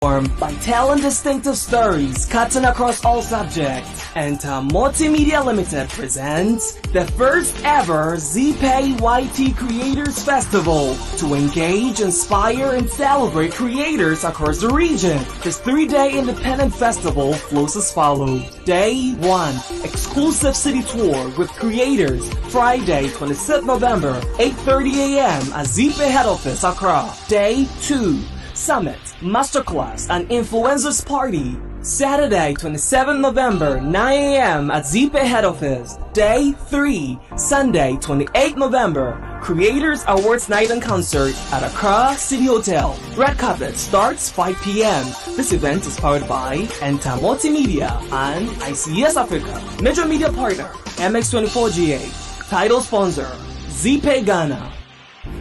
by telling distinctive stories cutting across all subjects. Enter Multimedia Limited presents the first ever ZPay YT Creators Festival to engage, inspire, and celebrate creators across the region. This 3-day independent festival flows as follows. Day 1, exclusive city tour with creators, Friday 26th November, 8:30 a.m. at ZPay head office, Accra. Day 2, Summit, Masterclass, and Influencers Party, Saturday 27 November, 9 a.m. at ZPay head office. Day 3, Sunday 28 November, Creators Awards Night and Concert at Accra City Hotel. Red carpet starts 5 p.m. This event is powered by Enter Multimedia and ICS Africa. Major media partner, MX24GA. Title sponsor, ZPay Ghana.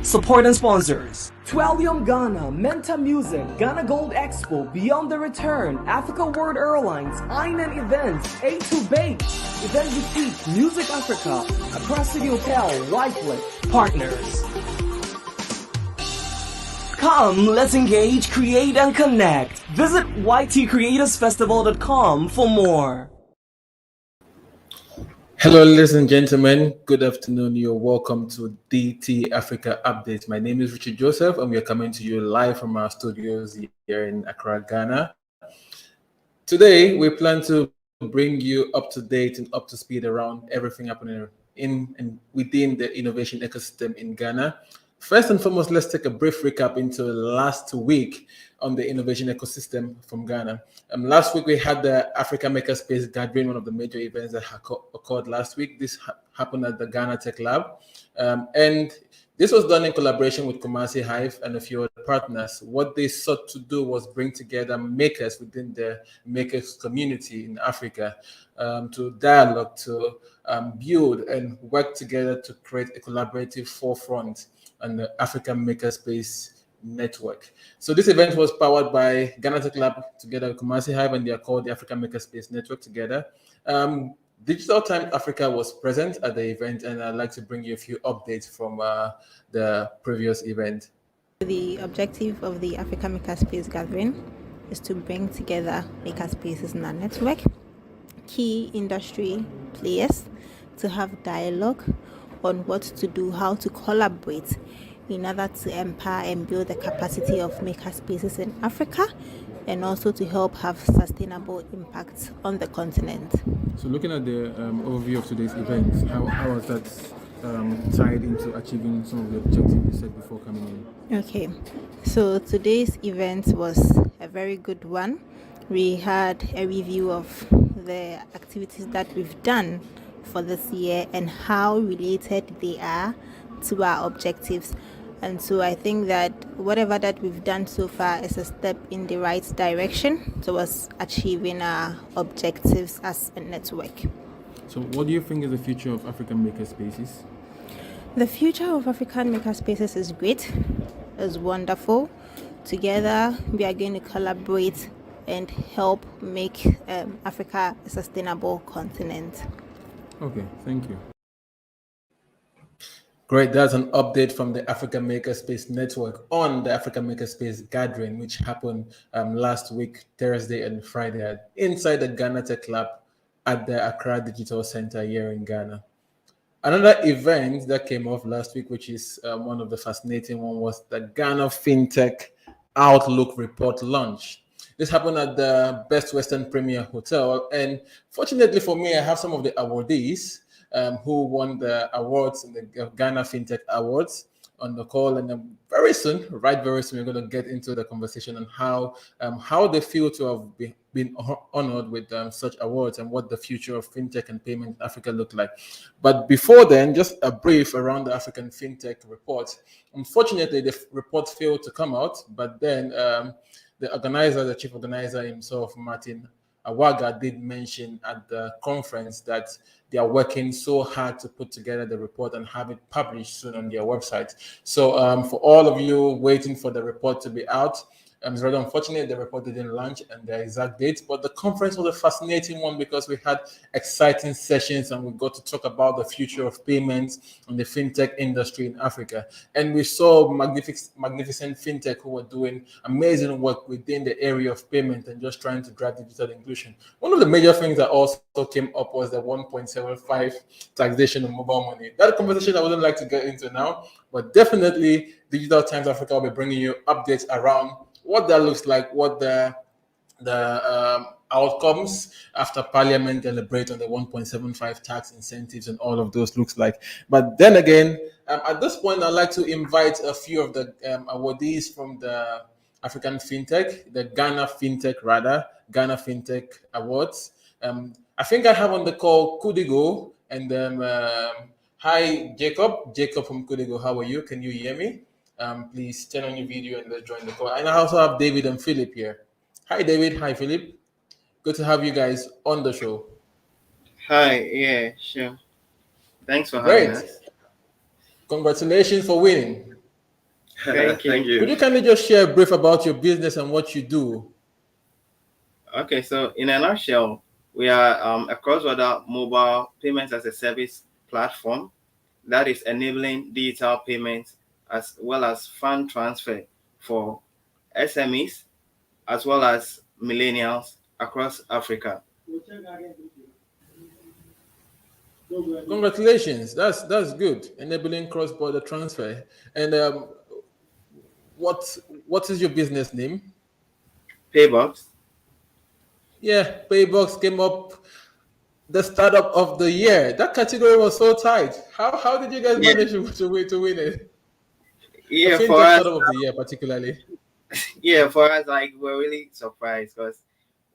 Support and sponsors: Twellium Ghana, Menta Music, Ghana Gold Expo, Beyond the Return, Africa World Airlines, Einen Events, A2 Bake, Event Boutique, Music Africa, Accra City Hotel, Wycliffe. Partners. Come, let's engage, create, and connect. Visit ytcreatorsfestival.com for more. Hello, ladies and gentlemen. Good afternoon. You're welcome to DT Africa Update. My name is Richard Joseph, and we are coming to you live from our studios here in Accra, Ghana. Today, we plan to bring you up to date and up to speed around everything happening in and within the innovation ecosystem in Ghana. First and foremost, let's take a brief recap into last week on the innovation ecosystem from Ghana. Last week, we had the Africa Makerspace gathering, one of the major events that occurred last week. This happened at the Ghana Tech Lab. And this was done in collaboration with Kumasi Hive and a few other partners. What they sought to do was bring together makers within the makers community in Africa to dialogue, to build and work together to create a collaborative forefront on the African Makerspace network. So this event was powered by Ghana Tech Lab together with Kumasi Hive, and they are called the African Makerspace Network together. Digital Time Africa was present at the event, and I'd like to bring you a few updates from the previous event. The objective of the Africa Makerspace gathering is to bring together makerspaces in our network, key industry players, to have dialogue on what to do, how to collaborate in order to empower and build the capacity of makerspaces in Africa, and also to help have sustainable impact on the continent. So looking at the overview of today's event, how was that tied into achieving some of the objectives you said before coming in? Okay, so today's event was a very good one. We had a review of the activities that we've done for this year and how related they are to our objectives. And so I think that whatever that we've done so far is a step in the right direction towards achieving our objectives as a network. So what do you think is the future of African makerspaces? The future of African makerspaces is great, is wonderful. Together we are going to collaborate and help make Africa a sustainable continent. Okay, thank you. Great, that's an update from the Africa Makerspace Network on the Africa Makerspace gathering, which happened last week, Thursday and Friday, inside the Ghana Tech Lab at the Accra Digital Center here in Ghana. Another event that came off last week, which is one of the fascinating one, was the Ghana Fintech Outlook Report launch. This happened at the Best Western Premier Hotel, and fortunately for me, I have some of the awardees who won the awards in the Ghana Fintech Awards on the call, and very soon, we're going to get into the conversation on how they feel to have been honored with such awards and what the future of fintech and payment in Africa look like. But before then, just a brief around the African Fintech report. Unfortunately, the report failed to come out, but then the chief organizer himself, Martin Awaga, did mention at the conference that they are working so hard to put together the report and have it published soon on their website. So for all of you waiting for the report to be out, It's rather unfortunate the report didn't launch and the exact date, but the conference was a fascinating one because we had exciting sessions and we got to talk about the future of payments and the fintech industry in Africa. And we saw magnificent fintech who were doing amazing work within the area of payment and just trying to drive digital inclusion. One of the major things that also came up was the 1.75 taxation of mobile money. That conversation I wouldn't like to get into now, but definitely Digital Times Africa will be bringing you updates around what that looks like, what the outcomes after Parliament deliberate on the 1.75 tax incentives and all of those looks like. But then again, at this point, I'd like to invite a few of the awardees from the African Fintech, the Ghana Fintech Awards. I think I have on the call Kudigo and hi Jacob from Kudigo. How are you? Can you hear me? Please turn on your video and let's join the call. And I also have David and Philip here. Hi, David. Hi, Philip. Good to have you guys on the show. Hi. Yeah, sure. Thanks for having Great. us. Congratulations for winning. Thank you. Could you kindly just share a brief about your business and what you do? Okay, so in a nutshell, we are a cross-border mobile payments as a service platform that is enabling digital payments as well as fund transfer for SMEs as well as millennials across Africa. Congratulations. That's good. Enabling cross-border transfer. And what is your business name? Paybox. Yeah, Paybox came up the startup of the year. That category was so tight. How did you guys manage to win it? Yeah, the for fintech us, startup of the year, particularly. yeah, for us, like we're really surprised because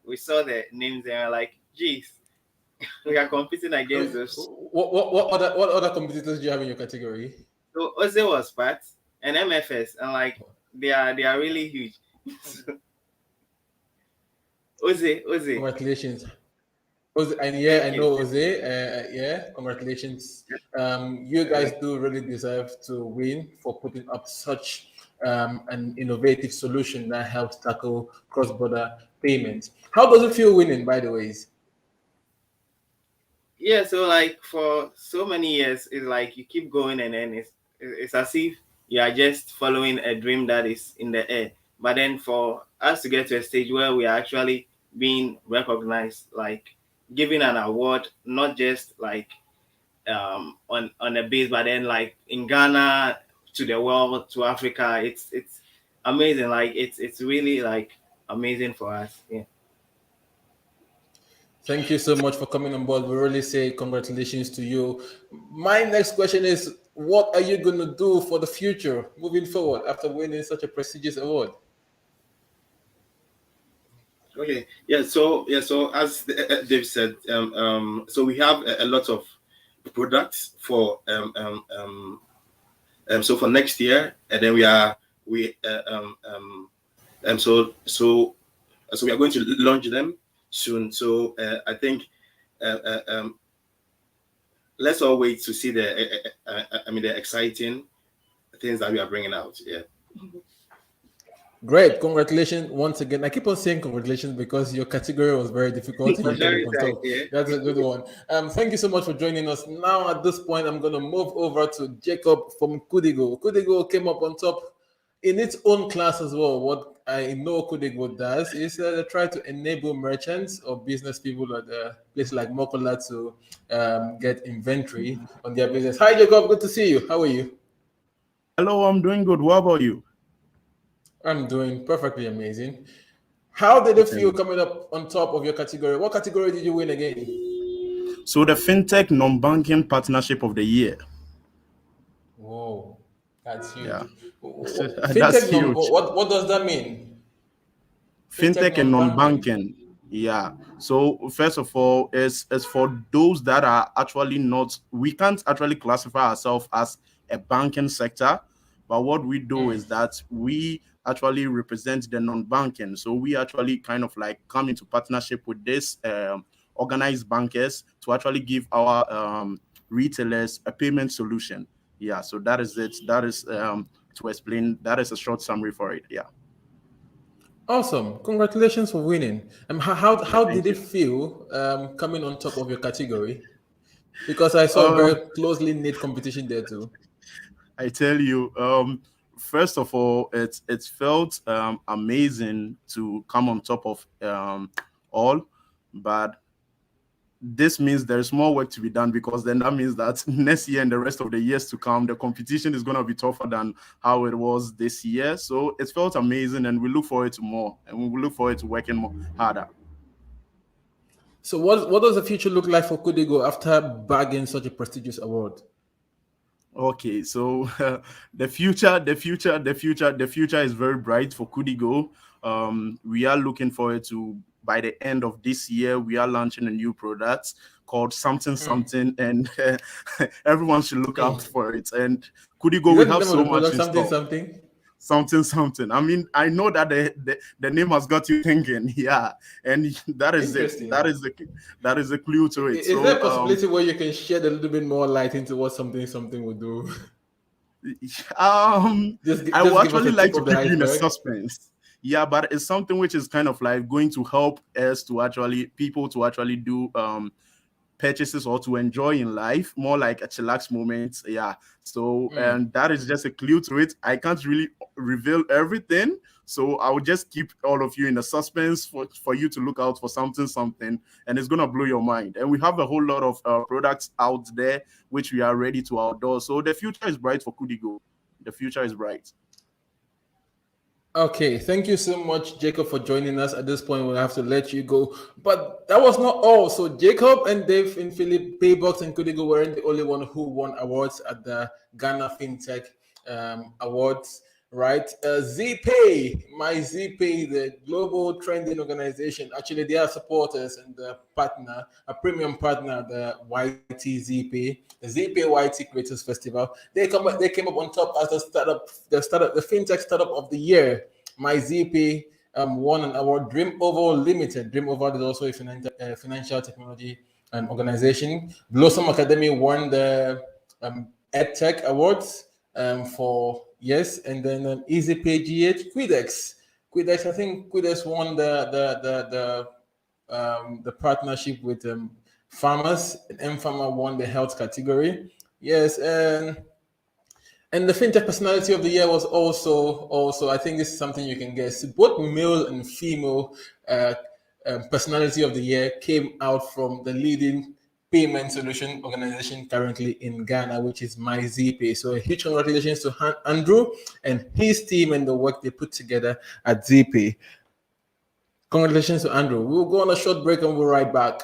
we saw the names and we're like, geez, we are competing against those. What other competitors do you have in your category? So Oze was part and MFS, and like they are really huge. Oze. Congratulations. Oze, and yeah, I know Oze. Yeah, congratulations. You guys do really deserve to win for putting up such an innovative solution that helps tackle cross-border payments. How does it feel winning, by the way? Yeah, so like for so many years, it's like you keep going and then it's as if you are just following a dream that is in the air. But then for us to get to a stage where we are actually being recognized, like giving an award, not just like on a base, but then like in Ghana, to the world, to Africa, it's amazing. Like it's really like amazing for us. Yeah. Thank you so much for coming on board. We really say congratulations to you. My next question is, what are you going to do for the future moving forward after winning such a prestigious award? Okay. Yeah. So as Dave said, so we have a lot of products for so for next year, and then we are so we are going to launch them soon. So I think let's all wait to see the exciting things that we are bringing out. Yeah. Great, congratulations once again. I keep on saying congratulations because your category was very difficult. You came up on top. That's a good one. Thank you so much for joining us. Now at this point, I'm going to move over to Jacob from Kudigo. Kudigo came up on top in its own class as well. What I know Kudigo does is they try to enable merchants or business people at a place like Mokola to get inventory on their business. Hi, Jacob. Good to see you. How are you? Hello, I'm doing good. What about you? I'm doing perfectly amazing. How did it feel coming up on top of your category? What category did you win again? So the FinTech Non-Banking Partnership of the Year. Whoa, that's huge. Yeah. That's huge. What does that mean? FinTech and non-banking. Yeah. So first of all, it's for those that are actually not, we can't actually classify ourselves as a banking sector, but what we do is that we actually represent the non-banking. So we actually kind of like come into partnership with this organized bankers to actually give our retailers a payment solution. Yeah, so that is it. That is to explain. That is a short summary for it. Yeah. Awesome. Congratulations for winning. How Thank did it you. feel coming on top of your category? Because I saw a Uh, very closely knit competition there too. I tell you, first of all, it's felt amazing to come on top of all, but this means there's more work to be done, because then that means that next year and the rest of the years to come, the competition is going to be tougher than how it was this year. So it felt amazing, and we look forward to more, and we look forward to working more harder. So what does the future look like for Kudigo after bagging such a prestigious award? Okay, so the future is very bright for Kudigo. We are looking forward to, by the end of this year, we are launching a new product called something something, and everyone should look out for it. And Kudigo, Is we that the have name of so the much product? in Something store. something? Something. I mean, I know that the name has got you thinking, yeah, and that is it. Interesting. That is a clue to it. Is there a So possibility where you can shed a little bit more light into what something would do? I will Just give us actually a like tip to of the keep you in a iceberg. suspense. Yeah, but it's something which is kind of like going to help us to actually people to actually do purchases or to enjoy in life, more like a chillax moment. Yeah. So and that is just a clue to it. I can't really reveal everything. So I will just keep all of you in a suspense for you to look out for something, and it's gonna blow your mind. And we have a whole lot of products out there which we are ready to outdoor. So the future is bright for Kudigo. The future is bright. Okay, thank you so much, Jacob, for joining us. At this point, we'll have to let you go. But that was not all. So Jacob and Dave and Philip, Paybox and Kudigo weren't the only one who won awards at the Ghana Fintech Awards, right? ZPay, my ZPay, the global trending organization. Actually, they are supporters and the partner, a premium partner, the YT ZPay, the ZPay YT Creators Festival. They came up on top as the fintech startup of the year. My ZPay won an award. Dream Over Limited. Dream Over is also a financial technology organization. Blossom Academy won the EdTech Awards for yes, and then EasyPay GH Quidex. I think Quidex won the partnership with farmers. And Farmer won the health category. Yes, and the fintech personality of the year was also I think this is something you can guess. Both male and female personality of the year came out from the leading payment solution organization currently in Ghana, which is MyZPay. So a huge congratulations to Andrew and his team and the work they put together at ZPay. Congratulations to Andrew. We'll go on a short break and we'll be right back.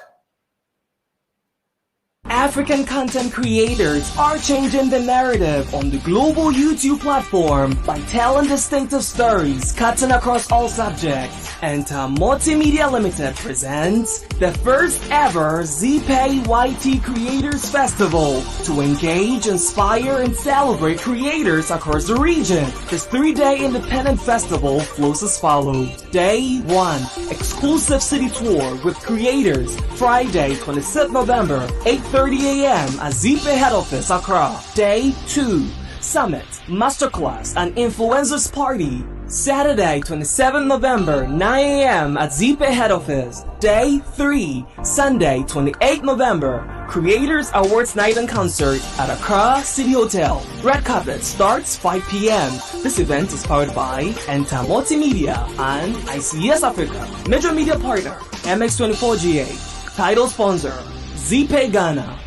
African content creators are changing the narrative on the global YouTube platform by telling distinctive stories cutting across all subjects. And Multimedia Limited presents the first ever ZPay YT Creators Festival to engage, inspire, and celebrate creators across the region. This 3-day independent festival flows as follows. Day 1, exclusive city tour with creators, Friday 26th November, 8:30 a.m. at ZPay head office, Accra. Day 2, Summit, Masterclass, and Influencers Party, Saturday 27 November, 9 a.m. at ZPay head office. Day 3, Sunday 28 November, Creators Awards Night and Concert at Accra City Hotel. Red carpet starts 5 p.m. This event is powered by Enta Multimedia and ICS Africa. Major media partner, MX24GA. Title sponsor, ZPay Ghana.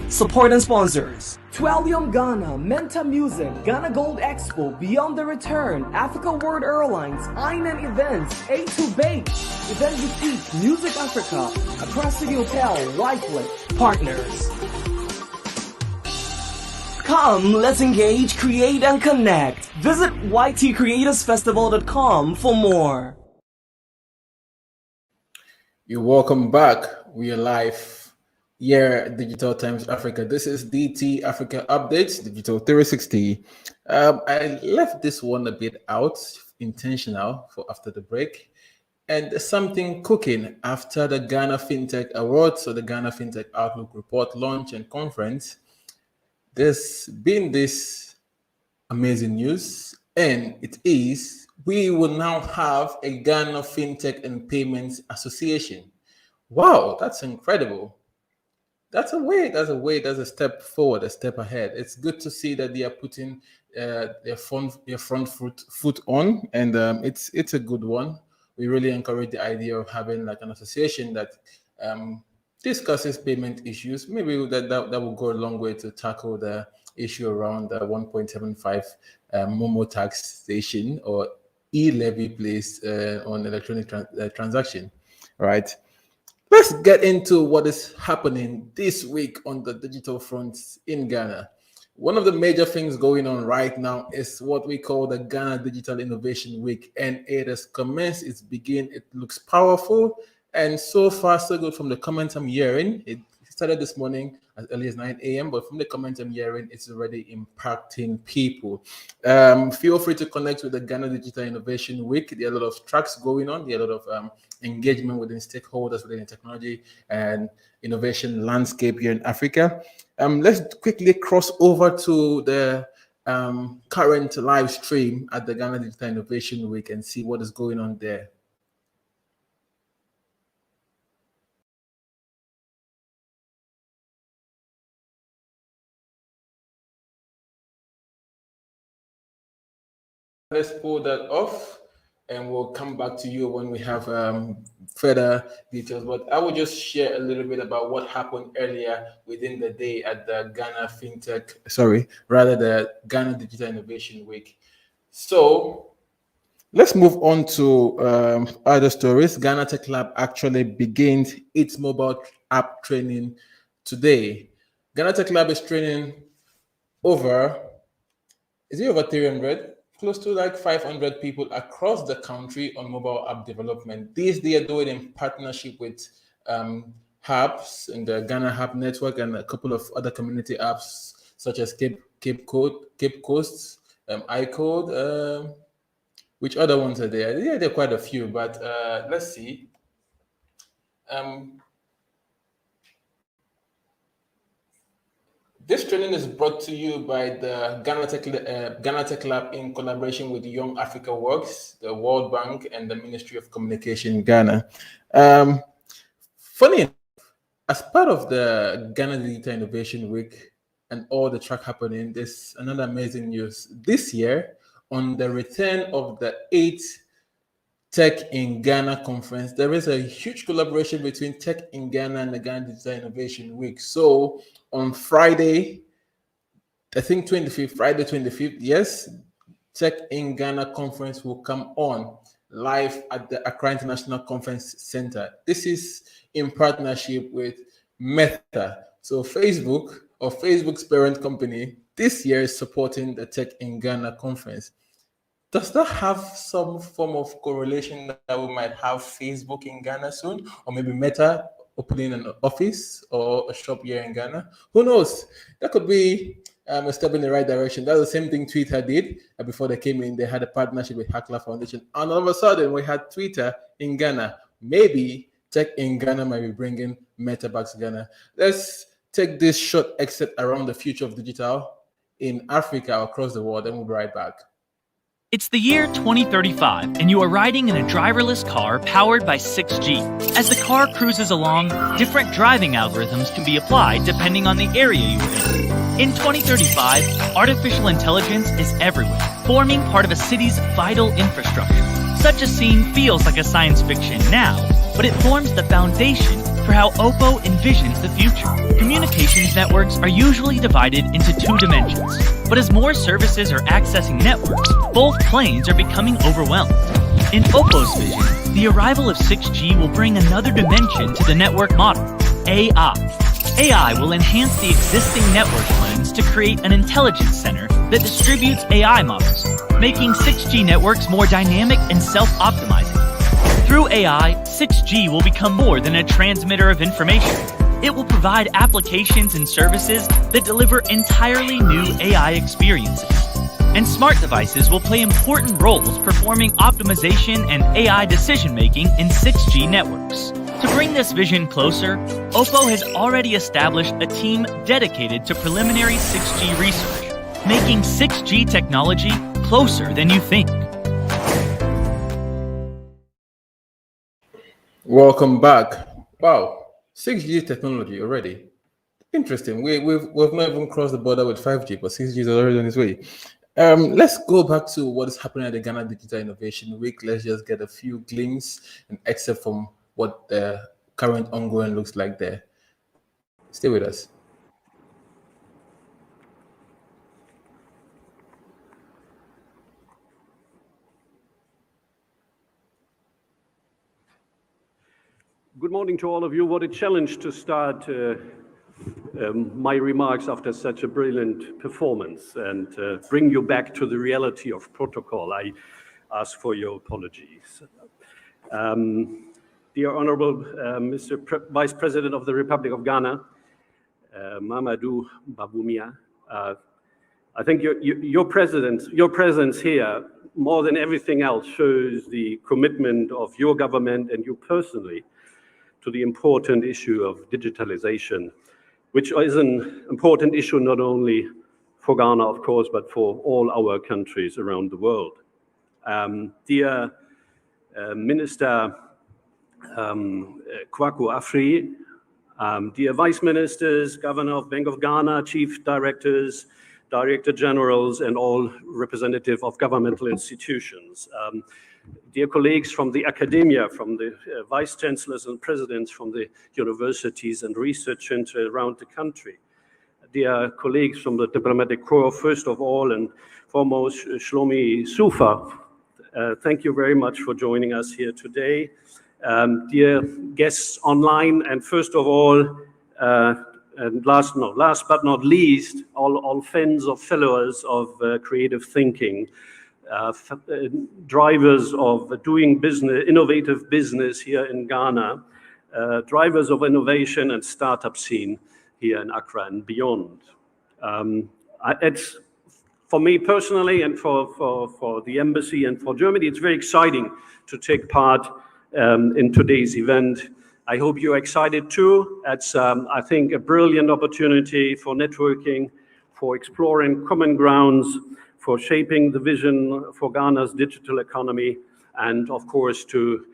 Support and sponsors: Twellium Ghana, Menta Music, Ghana Gold Expo, Beyond the Return, Africa World Airlines, Inan Events, A2 Bake, Event Boutique, Music Africa, Accra City Hotel, Wycliffe. Partners. Come, let's engage, create, and connect. Visit ytcreatorsfestival.com for more. You're welcome back. We are live. Yeah, Digital Times Africa. This is DT Africa Updates, Digital 360. I left this one a bit out, intentional for after the break. And something cooking after the Ghana Fintech Awards, so the Ghana Fintech Outlook Report launch and conference. There's been this amazing news. and it is we will now have a Ghana Fintech and Payments Association. Wow, that's incredible. That's a step forward, a step ahead. It's good to see that they are putting their front foot on, and it's a good one. We really encourage the idea of having like an association that discusses payment issues. Maybe that will go a long way to tackle the issue around the 1.75 Momo taxation or e-levy placed on electronic transaction, right? Let's get into what is happening this week on the digital front in Ghana. One of the major things going on right now is what we call the Ghana Digital Innovation Week, and it has commenced. It's begin. It looks powerful, and so far so good from the comments I'm hearing. It started this morning as early as 9 a.m., but from the comments I'm hearing, it's already impacting people. Feel free to connect with the Ghana Digital Innovation Week. There are a lot of tracks going on. There are a lot of engagement within stakeholders within the technology and innovation landscape here in Africa. Let's quickly cross over to the current live stream at the Ghana Digital Innovation Week and see what is going on there. Let's pull that off, and we'll come back to you when we have further details. But I will just share a little bit about what happened earlier within the day at the the Ghana Digital Innovation Week. So let's move on to other stories. Ghana Tech Lab actually begins its mobile app training today. Ghana Tech Lab is training over 300? Close to like 500 people across the country on mobile app development. This they are doing in partnership with hubs in the Ghana Hub Network and a couple of other community apps such as Cape Coast, iCode. Which other ones are there? Yeah, there are quite a few, but let's see. This training is brought to you by the Ghana Tech Lab in collaboration with Young Africa Works, the World Bank, and the Ministry of Communication in Ghana. Funny enough, as part of the Ghana Digital Innovation Week and all the track happening, there's another amazing news. This year, on the return of the 8th Tech in Ghana conference, there is a huge collaboration between Tech in Ghana and the Ghana Digital Innovation Week. So on Friday, I think Friday 25th, yes, Tech in Ghana conference will come on live at the Accra International Conference Center. This is in partnership with Meta. So Facebook's parent company, this year is supporting the Tech in Ghana conference. Does that have some form of correlation that we might have Facebook in Ghana soon, or maybe Meta opening an office or a shop here in Ghana? Who knows? That could be a step in the right direction. That's the same thing Twitter did before they came in. They had a partnership with Hackler Foundation, and all of a sudden we had Twitter in Ghana. Maybe Tech in Ghana might be bringing Meta back to Ghana. Let's take this short exit around the future of digital in Africa or across the world, and we'll be right back. It's the year 2035, and you are riding in a driverless car powered by 6G. As the car cruises along, different driving algorithms can be applied depending on the area you are in. In 2035, artificial intelligence is everywhere, forming part of a city's vital infrastructure. Such a scene feels like a science fiction now, but it forms the foundation for how Oppo envisions the future. Communications networks are usually divided into two dimensions, but as more services are accessing networks, both planes are becoming overwhelmed. In Oppo's vision, the arrival of 6G will bring another dimension to the network model, AI. AI will enhance the existing network planes to create an intelligence center that distributes AI models, making 6G networks more dynamic and self-optimizing. Through AI, 6G will become more than a transmitter of information. It will provide applications and services that deliver entirely new AI experiences. And smart devices will play important roles performing optimization and AI decision-making in 6G networks. To bring this vision closer, Oppo has already established a team dedicated to preliminary 6G research, making 6G technology closer than you think. Welcome back. Wow, 6G technology already. Interesting. We've not even crossed the border with 5G, but 6G is already on its way. Let's go back to what is happening at the Ghana Digital Innovation Week. Let's just get a few glimpses and excerpt from what the current ongoing looks like there. Stay with us. Good morning to all of you. What a challenge to start my remarks after such a brilliant performance and bring you back to the reality of protocol. I ask for your apologies. Dear Honorable Mr. Vice President of the Republic of Ghana, Mamadou Bawumia, I think your presence here, more than everything else, shows the commitment of your government and you personally to the important issue of digitalization, which is an important issue not only for Ghana, of course, but for all our countries around the world. Dear Minister Kwaku Afri, dear Vice Ministers, Governor of Bank of Ghana, Chief Directors, Director Generals, and all representative of governmental institutions. Dear colleagues from the academia, from the vice chancellors and presidents from the universities and research centers around the country. Dear colleagues from the diplomatic corps, first of all and foremost, Shlomi Sufa, thank you very much for joining us here today. Dear guests online, and first of all, and last but not least, all fans of followers of creative thinking, drivers of doing business, innovative business here in Ghana, drivers of innovation and startup scene here in Accra and beyond. It's for me personally and for the embassy and for Germany, it's very exciting to take part in today's event. I hope you're excited too. It's, I think, a brilliant opportunity for networking, for exploring common grounds, for shaping the vision for Ghana's digital economy, and of course to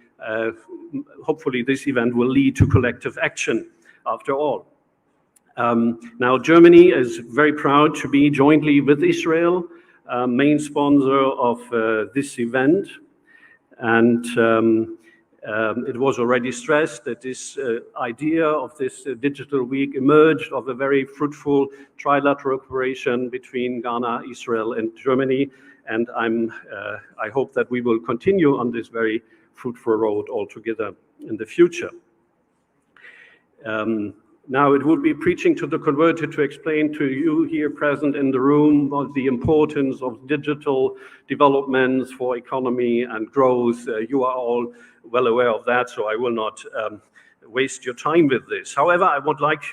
hopefully this event will lead to collective action after all. Now Germany is very proud to be jointly with Israel main sponsor of this event, and it was already stressed that this idea of this digital week emerged of a very fruitful trilateral cooperation between Ghana, Israel, and Germany. And I hope that we will continue on this very fruitful road altogether in the future. Now it would be preaching to the converted to explain to you here present in the room what the importance of digital developments for economy and growth. You are all well aware of that, so I will not waste your time with this. However, I would like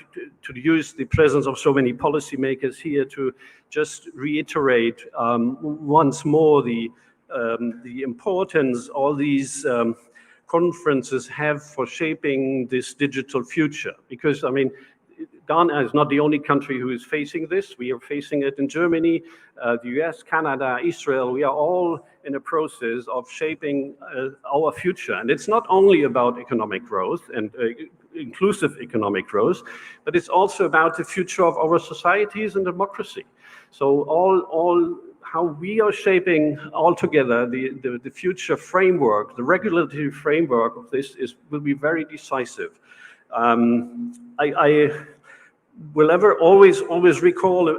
to use the presence of so many policymakers here to just reiterate once more the importance all these conferences have for shaping this digital future. Because, I mean, Ghana is not the only country who is facing this. We are facing it in Germany, the US, Canada, Israel. We are all in a process of shaping our future. And it's not only about economic growth and inclusive economic growth, but it's also about the future of our societies and democracy. So all how we are shaping altogether the future framework, the regulatory framework of this will be very decisive. I will always recall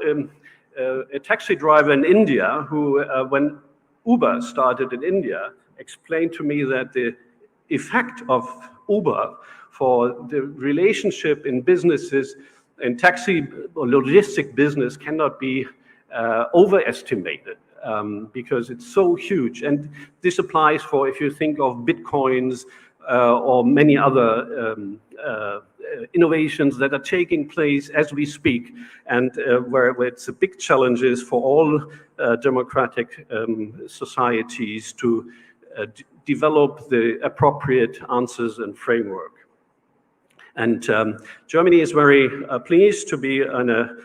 a taxi driver in India who, when Uber started in India, explained to me that the effect of Uber for the relationship in businesses, in taxi or logistic business cannot be overestimated because it's so huge. And this applies for if you think of Bitcoins or many other innovations that are taking place as we speak, and where it's a big challenges for all democratic societies to develop the appropriate answers and framework. And Germany is very pleased to be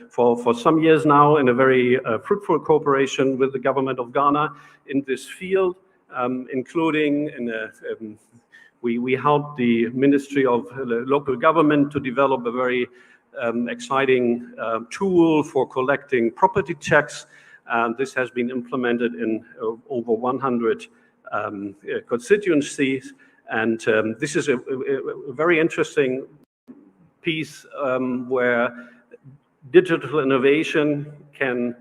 for some years now in a very fruitful cooperation with the government of Ghana in this field, including we helped the Ministry of Local Government to develop a very exciting tool for collecting property tax. This has been implemented in over 100 constituencies. And this is a very interesting piece where digital innovation can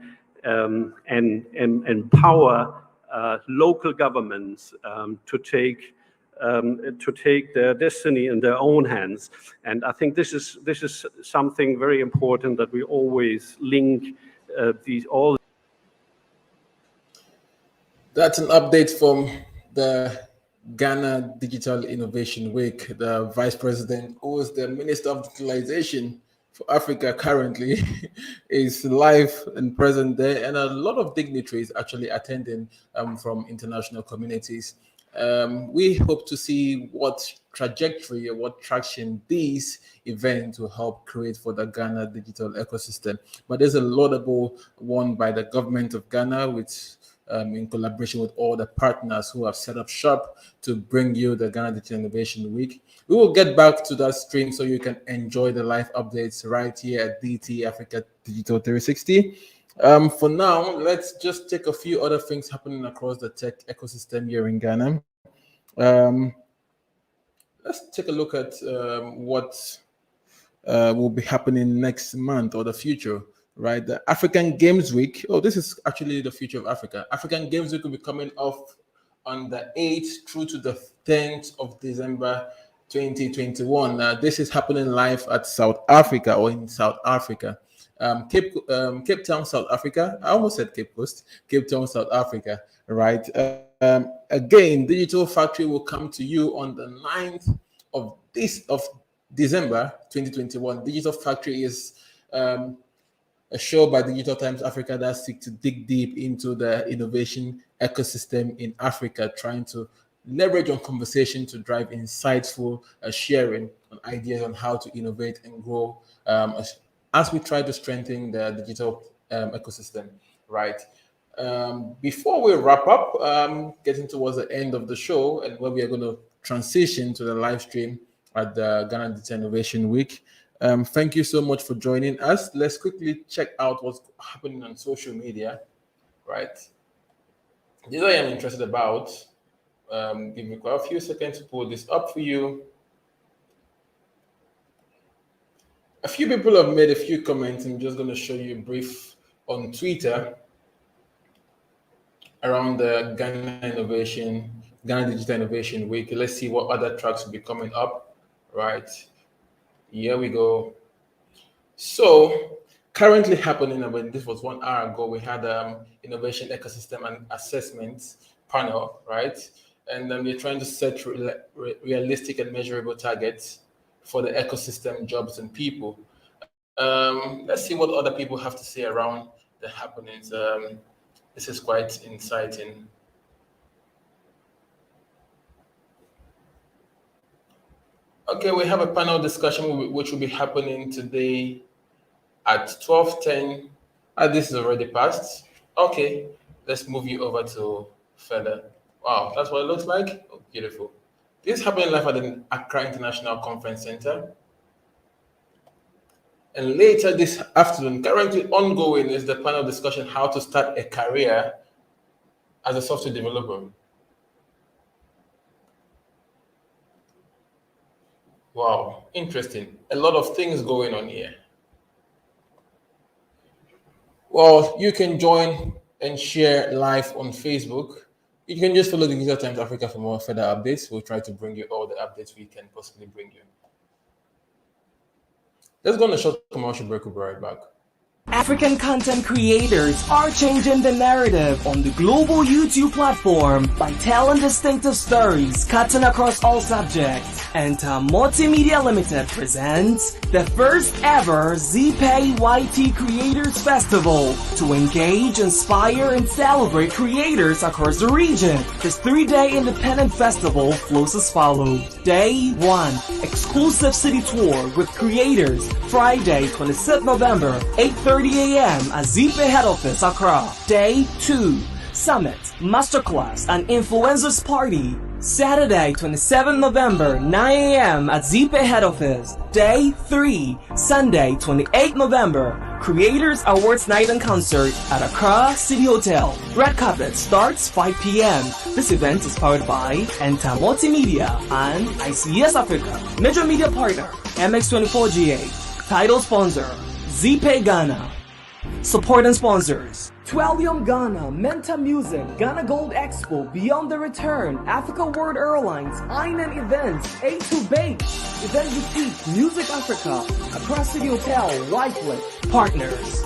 empower local governments to take their destiny in their own hands. And I think this is something very important, that we always link all. That's an update from the Ghana Digital Innovation Week. The Vice President, who is the Minister of Digitalization for Africa currently, is live and present there, and a lot of dignitaries actually attending from international communities. We hope to see what trajectory or what traction these events will help create for the Ghana digital ecosystem. But there's a laudable one by the government of Ghana, which in collaboration with all the partners who have set up shop to bring you the Ghana Digital Innovation Week. We will get back to that stream so you can enjoy the live updates right here at DT Africa Digital 360. For now, let's just take a few other things happening across the tech ecosystem here in Ghana. Let's take a look at what will be happening next month or the future. Right, the African Games Week. Oh, this is actually the future of Africa. African Games Week will be coming off on the 8th through to the 10th of December 2021. This is happening live at South Africa, or in South Africa. Cape Town, South Africa. I almost said Cape Coast. Cape Town, South Africa. Right. Again, Digital Factory will come to you on the 9th of December 2021. Digital Factory is a show by Digital Times Africa that seeks to dig deep into the innovation ecosystem in Africa, trying to leverage on conversation to drive insightful sharing on ideas on how to innovate and grow as we try to strengthen the digital ecosystem, right? Before we wrap up, getting towards the end of the show, and where we are going to transition to the live stream at the Ghana Digital Innovation Week. Thank you so much for joining us. Let's quickly check out what's happening on social media, right? This I am interested about. Give me quite a few seconds to pull this up for you. A few people have made a few comments. I'm just going to show you a brief on Twitter around the Ghana Digital Innovation Week. Let's see what other tracks will be coming up, right? Here we go. So currently happening, when this was 1 hour ago, we had innovation ecosystem and assessment panel, right? And they're trying to set realistic and measurable targets for the ecosystem, jobs, and people. Let's see what other people have to say around the happenings. This is quite inciting. Okay, we have a panel discussion which will be happening today at 12:10. This is already passed. Okay, let's move you over to further. Wow, that's what it looks like. Oh, beautiful. This is happening live at the Accra International Conference Center. And later this afternoon, currently ongoing, is the panel discussion how to start a career as a software developer. Wow, interesting. A lot of things going on here. Well, you can join and share live on Facebook. You can just follow the Digital Times Africa for more further updates. We'll try to bring you all the updates we can possibly bring you. Let's go on a short commercial break. We'll be right back. African content creators are changing the narrative on the global YouTube platform by telling distinctive stories cutting across all subjects. Enter Multimedia Limited presents the first ever ZPay YT Creators Festival to engage, inspire, and celebrate creators across the region. This 3-day independent festival flows as follows. Day 1, exclusive city tour with creators, Friday 26th November, 8:30 a.m. at ZPay Head Office, Accra. Day 2, Summit, Masterclass, and Influencers Party, Saturday 27 November, 9 a.m. at ZPay Head Office. Day 3, Sunday 28 November, Creators Awards Night and Concert at Accra City Hotel. Red Carpet starts 5 p.m. This event is powered by Enter Multimedia and ICS Africa. Major media partner, MX24GA. Title sponsor, ZPay Ghana. Support and sponsors: Twellium Ghana, Menta Music, Ghana Gold Expo, Beyond the Return, Africa World Airlines, Einen Events, A2 Bake, Event Boutique, Music Africa, Accra City Hotel, Wycliffe. Partners.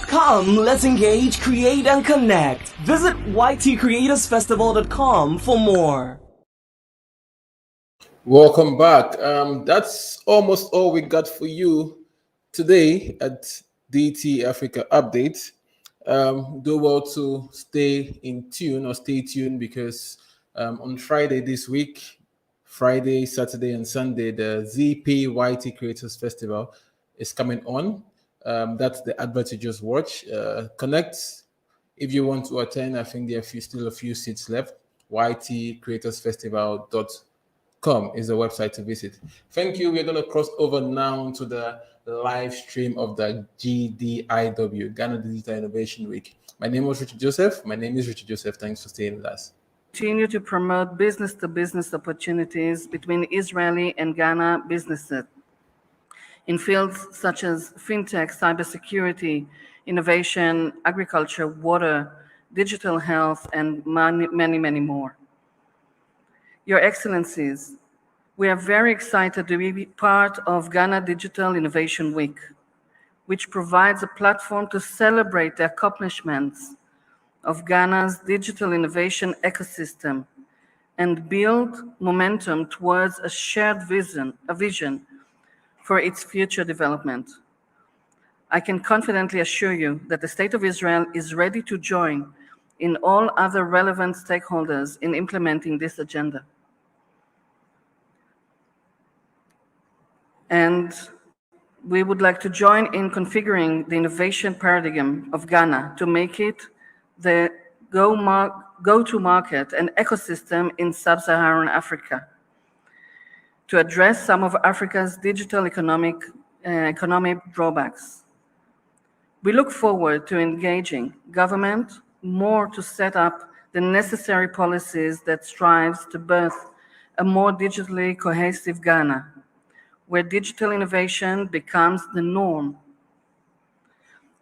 Come, let's engage, create, and connect. Visit ytcreatorsfestival.com for more. Welcome back. That's almost all we got for you today at DT Africa Update. Do well to stay in tune or stay tuned because on Friday this week, Friday, Saturday, and Sunday, the ZPYT Creators Festival is coming on. That's the advert you just watched. Connect if you want to attend. I think there are still a few seats left. ytcreatorsfestival.com is the website to visit. Thank you. We're going to cross over now to the live stream of the GDIW, Ghana Digital Innovation Week. My name is Richard Joseph. Thanks for staying with us. Continue to promote business-to-business opportunities between Israeli and Ghana businesses in fields such as fintech, cybersecurity, innovation, agriculture, water, digital health, and many, many more. Your Excellencies, we are very excited to be part of Ghana Digital Innovation Week, which provides a platform to celebrate the accomplishments of Ghana's digital innovation ecosystem and build momentum towards a shared vision for its future development. I can confidently assure you that the State of Israel is ready to join in all other relevant stakeholders in implementing this agenda. And we would like to join in configuring the innovation paradigm of Ghana to make it the go-to-market and ecosystem in sub-Saharan Africa to address some of Africa's digital economic drawbacks. We look forward to engaging government more to set up the necessary policies that strives to birth a more digitally cohesive Ghana, where digital innovation becomes the norm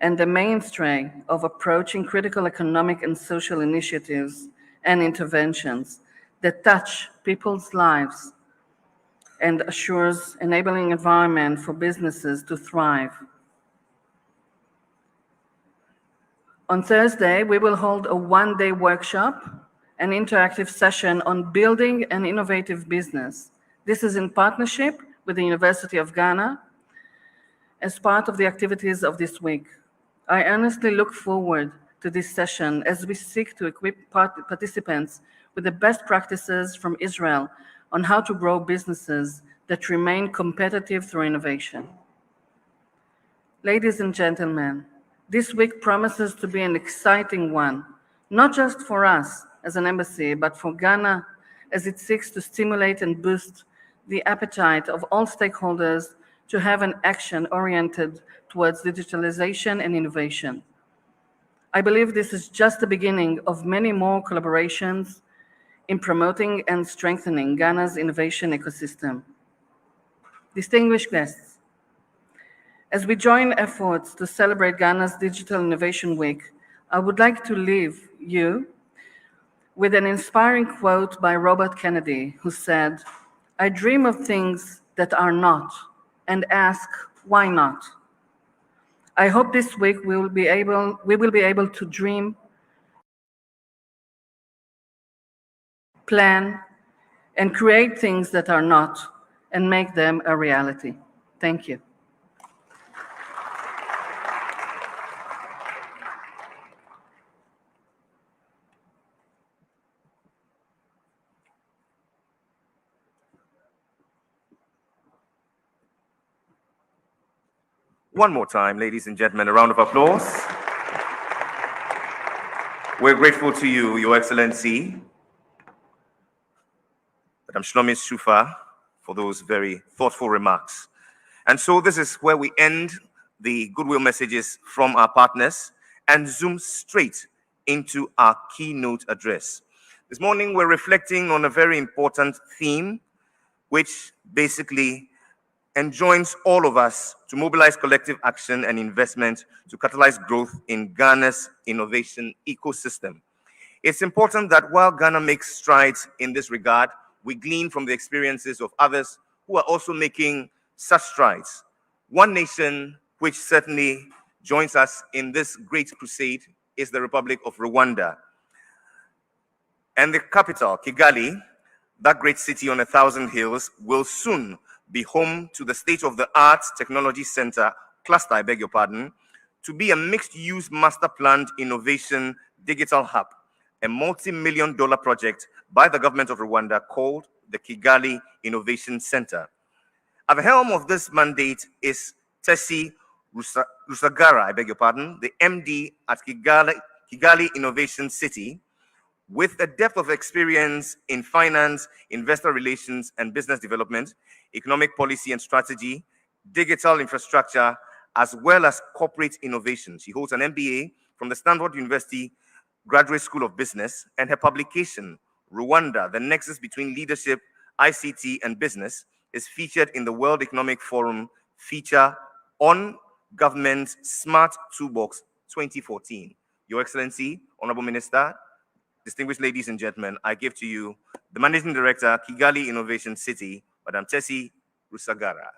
and the mainstay of approaching critical economic and social initiatives and interventions that touch people's lives and assures enabling environment for businesses to thrive. On Thursday, we will hold a one-day workshop, an interactive session on building an innovative business. This is in partnership with the University of Ghana as part of the activities of this week. I earnestly look forward to this session as we seek to equip participants with the best practices from Israel on how to grow businesses that remain competitive through innovation. Ladies and gentlemen, this week promises to be an exciting one, not just for us as an embassy, but for Ghana as it seeks to stimulate and boost the appetite of all stakeholders to have an action oriented towards digitalization and innovation. I believe this is just the beginning of many more collaborations in promoting and strengthening Ghana's innovation ecosystem. Distinguished guests, as we join efforts to celebrate Ghana's Digital Innovation Week, I would like to leave you with an inspiring quote by Robert Kennedy, who said, "I dream of things that are not and ask, why not?" I hope this week we will be able to dream, plan, and create things that are not and make them a reality. Thank you. One more time, ladies and gentlemen, a round of applause. We're grateful to you, Your Excellency, Madam Shlomi Shufa, for those very thoughtful remarks. And so this is where we end the goodwill messages from our partners and zoom straight into our keynote address. This morning, we're reflecting on a very important theme, which basically enjoins all of us to mobilize collective action and investment to catalyze growth in Ghana's innovation ecosystem. It's important that while Ghana makes strides in this regard, we glean from the experiences of others who are also making such strides. One nation which certainly joins us in this great crusade is the Republic of Rwanda. And the capital, Kigali, that great city on 1,000 hills, will soon be home to the state-of-the-art technology center, cluster, I beg your pardon, to be a mixed-use master-planned innovation digital hub, a multi-million-dollar project by the government of Rwanda called the Kigali Innovation Center. At the helm of this mandate is Tessie Rusagara, I beg your pardon, the MD at Kigali Innovation City, with a depth of experience in finance, investor relations and business development, economic policy and strategy, digital infrastructure, as well as corporate innovation. She holds an MBA from the Stanford University Graduate School of Business, and her publication, Rwanda, The Nexus Between Leadership, ICT and Business, is featured in the World Economic Forum feature on Government's Smart Toolbox 2014. Your Excellency, Honorable Minister, distinguished ladies and gentlemen, I give to you the Managing Director, Kigali Innovation City, Madam Tessie Rusagara.